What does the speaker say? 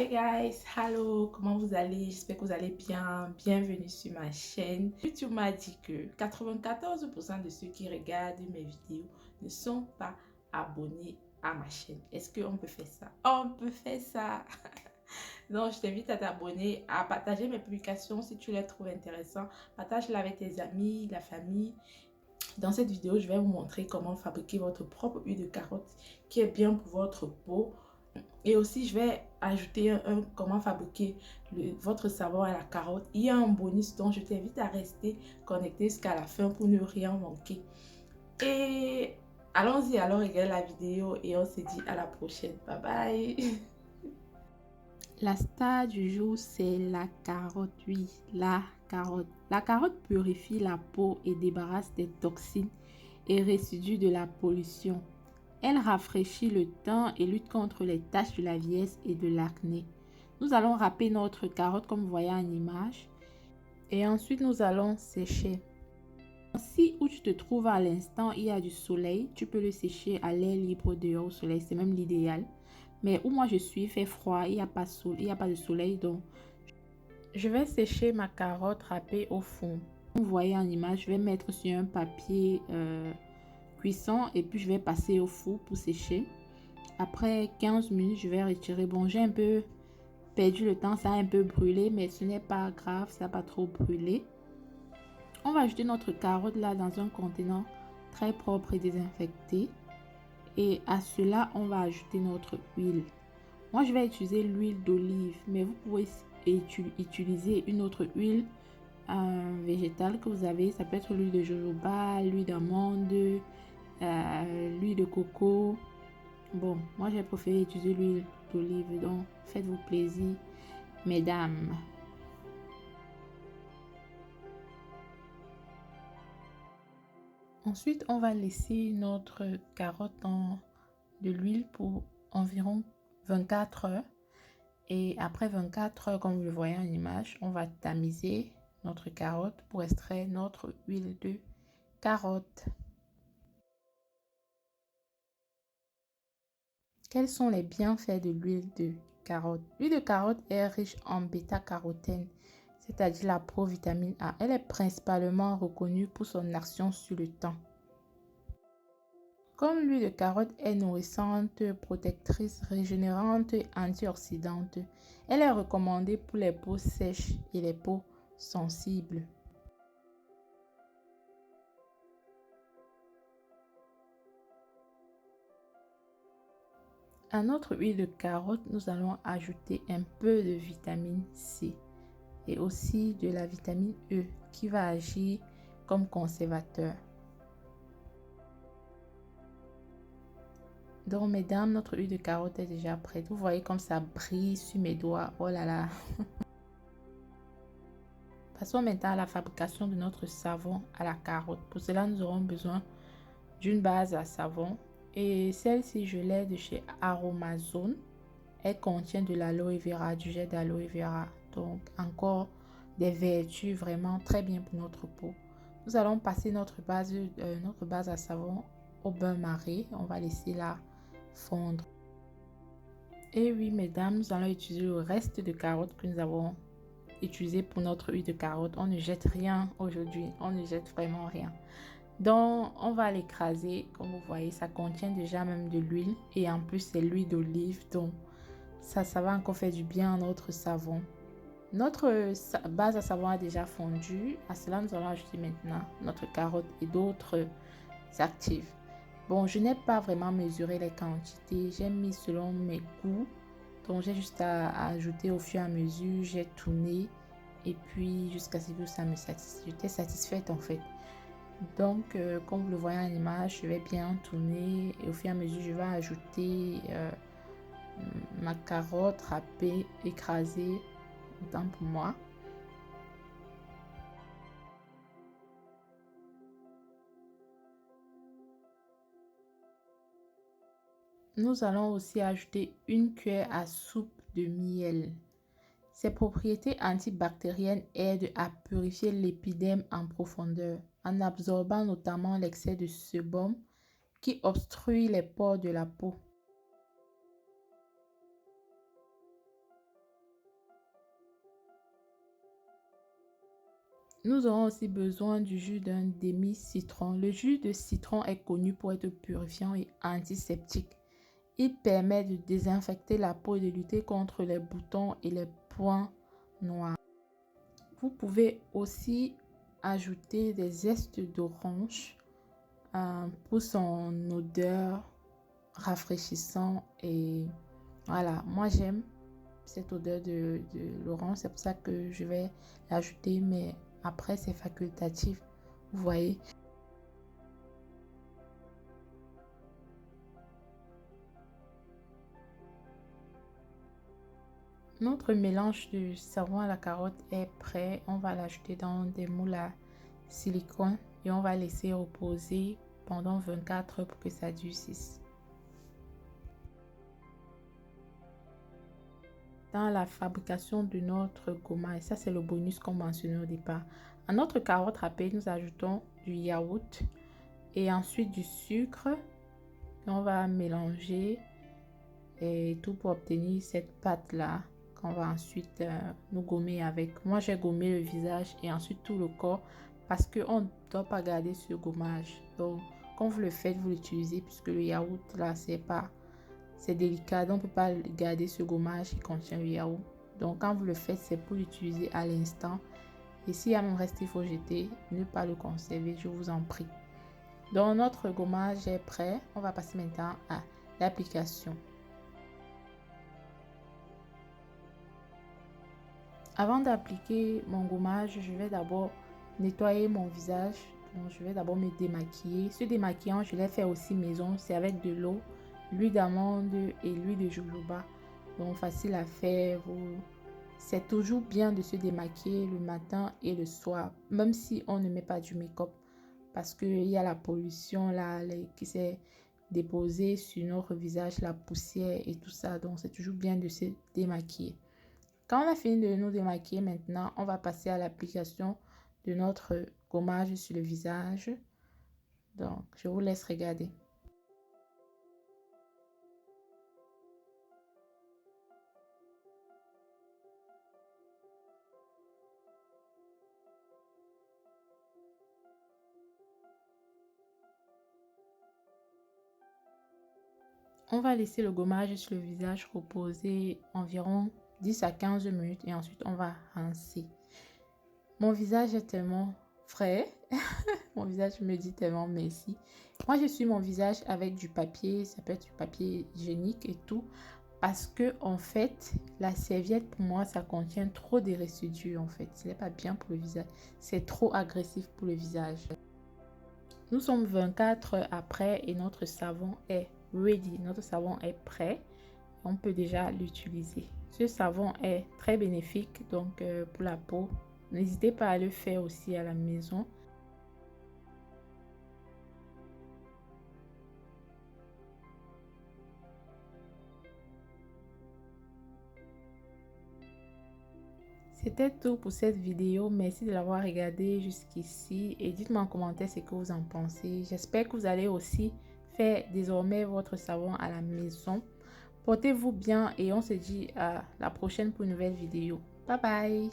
Hey guys, hello, comment vous allez? J'espère que vous allez bien. Bienvenue sur ma chaîne. YouTube m'a dit que 94% de ceux qui regardent mes vidéos ne sont pas abonnés à ma chaîne. Est-ce qu'on peut faire ça? On peut faire ça. Donc, je t'invite à t'abonner, à partager mes publications si tu les trouves intéressantes. Partage-les avec tes amis, la famille. Dans cette vidéo, je vais vous montrer comment fabriquer votre propre huile de carotte qui est bien pour votre peau. Et aussi, je vais ajouter comment fabriquer votre savon à la carotte. Il y a un bonus, donc je t'invite à rester connecté jusqu'à la fin pour ne rien manquer. Et allons-y alors, regardez la vidéo et on se dit à la prochaine. Bye bye. La star du jour, c'est la carotte. Oui, la carotte. La carotte purifie la peau et débarrasse des toxines et résidus de la pollution. Elle rafraîchit le teint et lutte contre les taches de la vieillesse et de l'acné. Nous allons râper notre carotte comme vous voyez en image. Et ensuite, nous allons sécher. Si où tu te trouves à l'instant, il y a du soleil, tu peux le sécher à l'air libre dehors au soleil. C'est même l'idéal. Mais où moi je suis, il fait froid, il n'y a pas de soleil. Donc, je vais sécher ma carotte râpée au fond. Comme vous voyez en image, je vais mettre sur un papier cuisson et puis je vais passer au four pour sécher. Après 15 minutes, je vais retirer. Bon, j'ai un peu perdu le temps, ça a un peu brûlé, mais ce n'est pas grave, ça n'a pas trop brûlé. On va ajouter notre carotte là dans un contenant très propre et désinfecté. Et à cela, on va ajouter notre huile. Moi, je vais utiliser l'huile d'olive, mais vous pouvez utiliser une autre huile végétale que vous avez. Ça peut être l'huile de jojoba, l'huile d'amande, l'huile de coco. Bon, moi j'ai préféré utiliser l'huile d'olive, donc faites-vous plaisir, mesdames. Ensuite, on va laisser notre carotte dans de l'huile pour environ 24 heures. Et après 24 heures, comme vous le voyez en image, on va tamiser notre carotte pour extraire notre huile de carotte. Quels sont les bienfaits de l'huile de carotte? L'huile de carotte est riche en bêta-carotène, c'est-à-dire la provitamine A. Elle est principalement reconnue pour son action sur le teint. Comme l'huile de carotte est nourrissante, protectrice, régénérante et antioxydante, elle est recommandée pour les peaux sèches et les peaux sensibles. À notre huile de carotte, nous allons ajouter un peu de vitamine C et aussi de la vitamine E qui va agir comme conservateur. Donc, mesdames, notre huile de carotte est déjà prête. Vous voyez comme ça brille sur mes doigts. Oh là là! Passons maintenant à la fabrication de notre savon à la carotte. Pour cela, nous aurons besoin d'une base à savon. Et celle-ci, je l'ai de chez Aromazone. Elle contient de l'aloe vera, du gel d'aloe vera. Donc, encore des vertus vraiment très bien pour notre peau. Nous allons passer notre base à savon au bain-marie. On va laisser la fondre. Et oui, mesdames, nous allons utiliser le reste de carottes que nous avons utilisé pour notre huile de carotte. On ne jette rien aujourd'hui. On ne jette vraiment rien. Donc, on va l'écraser. Comme vous voyez, ça contient déjà même de l'huile. Et en plus, c'est l'huile d'olive. Donc, ça va encore faire du bien à notre savon. Notre base à savon a déjà fondu. À cela, nous allons ajouter maintenant notre carotte et d'autres actifs. Bon, je n'ai pas vraiment mesuré les quantités. J'ai mis selon mes goûts. Donc, j'ai juste à ajouter au fur et à mesure. J'ai tourné. Et puis, jusqu'à ce que ça me satisfasse. J'étais satisfaite en fait. Donc, comme vous le voyez en image, je vais bien tourner. Et au fur et à mesure, je vais ajouter ma carotte râpée, écrasée. Autant pour moi. Nous allons aussi ajouter une cuillère à soupe de miel. Ses propriétés antibactériennes aident à purifier l'épiderme en profondeur, en absorbant notamment l'excès de sébum qui obstrue les pores de la peau. Nous aurons aussi besoin du jus d'un demi-citron. Le jus de citron est connu pour être purifiant et antiseptique. Il permet de désinfecter la peau et de lutter contre les boutons et les points noirs. Vous pouvez aussi ajouter des zestes d'orange pour son odeur rafraîchissant. Et voilà, moi j'aime cette odeur de l'orange, c'est pour ça que je vais l'ajouter, mais après c'est facultatif, vous voyez. Notre mélange de savon à la carotte est prêt. On va l'ajouter dans des moules à silicone et on va laisser reposer pendant 24 heures pour que ça durcisse. Dans la fabrication de notre gommage, ça c'est le bonus qu'on mentionnait au départ. À notre carotte râpée, nous ajoutons du yaourt et ensuite du sucre. On va mélanger et tout pour obtenir cette pâte là qu'on va ensuite nous gommer avec. Moi j'ai gommé le visage et ensuite tout le corps parce qu'on ne doit pas garder ce gommage. Donc quand vous le faites, vous l'utilisez puisque le yaourt là c'est délicat, donc on ne peut pas garder ce gommage qui contient le yaourt. Donc quand vous le faites, c'est pour l'utiliser à l'instant. Et s'il y a un reste, il faut jeter, ne pas le conserver, je vous en prie. Donc notre gommage est prêt. On va passer maintenant à l'application. Avant d'appliquer mon gommage, je vais d'abord nettoyer mon visage. Donc, je vais d'abord me démaquiller. Ce démaquillant, je l'ai fait aussi maison. C'est avec de l'eau, l'huile d'amande et l'huile de jojoba. Donc, facile à faire. C'est toujours bien de se démaquiller le matin et le soir, même si on ne met pas du make-up. Parce qu'il y a la pollution là, qui s'est déposée sur notre visage, la poussière et tout ça. Donc, c'est toujours bien de se démaquiller. Quand on a fini de nous démaquiller maintenant, on va passer à l'application de notre gommage sur le visage. Donc, je vous laisse regarder. On va laisser le gommage sur le visage reposer environ 10 à 15 minutes et ensuite on va rincer. Mon visage est tellement frais. Mon visage me dit tellement merci. Moi, je suis mon visage avec du papier. Ça peut être du papier hygiénique et tout. Parce que, en fait, la serviette, pour moi, ça contient trop de résidus, en fait. Ce n'est pas bien pour le visage. C'est trop agressif pour le visage. Nous sommes 24 heures après et notre savon est ready. Notre savon est prêt. On peut déjà l'utiliser. Ce savon est très bénéfique donc pour la peau. N'hésitez pas à le faire aussi à la maison. C'était tout pour cette vidéo. Merci de l'avoir regardé jusqu'ici et dites-moi en commentaire ce que vous en pensez. J'espère que vous allez aussi faire désormais votre savon à la maison. Portez-vous bien et on se dit à la prochaine pour une nouvelle vidéo. Bye bye!